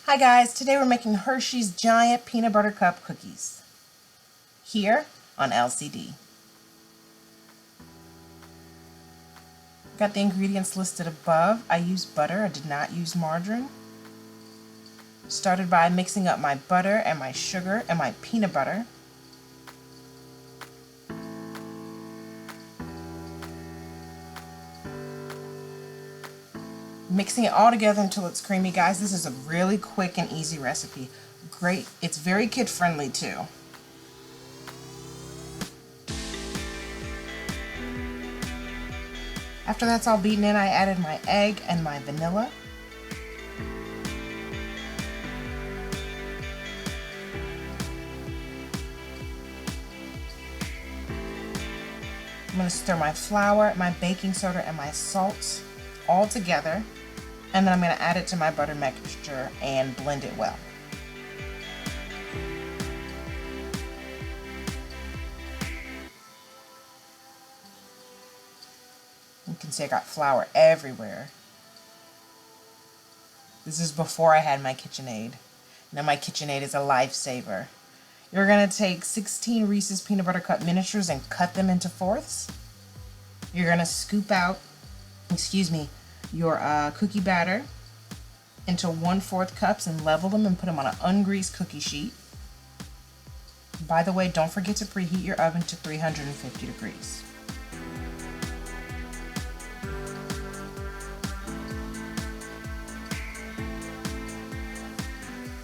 Hi guys, today we're making Hershey's Giant Peanut Butter Cup Cookies here on LCD. Got the ingredients listed above. I used butter, I did not use margarine. Started by mixing up my butter and my sugar and my peanut butter. Mixing it all together until it's creamy. Guys, this is a really quick and easy recipe. Great, it's very kid friendly too. After that's all beaten in, I added my egg and my vanilla. I'm going to stir my flour, my baking soda, and my salt all together, and then I'm going to add it to my butter mixture and blend it well. You can see I got flour everywhere. This is before I had my KitchenAid. Now my KitchenAid is a lifesaver. You're going to take 16 Reese's Peanut Butter Cup miniatures and cut them into fourths. You're going to scoop out, your cookie batter into 1/4 cups and level them and put them on an ungreased cookie sheet. By the way, don't forget to preheat your oven to 350 degrees.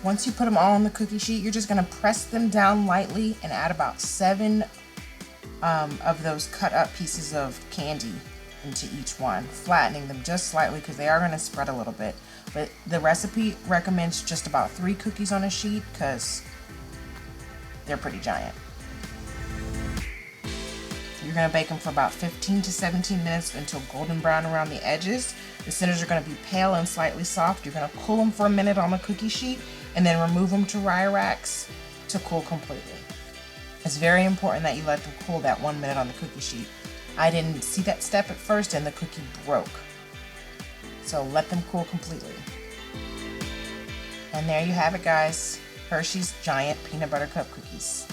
Once you put them all on the cookie sheet, you're just going to press them down lightly and add about 7 of those cut up pieces of candy into each one, flattening them just slightly because they are going to spread a little bit. But the recipe recommends just about 3 cookies on a sheet because they're pretty giant. You're going to bake them for about 15 to 17 minutes until golden brown around the edges. The centers are going to be pale and slightly soft. You're going to cool them for a minute on the cookie sheet and then remove them to rye racks to cool completely. It's very important that you let them cool that 1 minute on the cookie sheet. I didn't see that step at first and the cookie broke. So let them cool completely. And there you have it, guys. Hershey's Giant Peanut Butter Cup Cookies.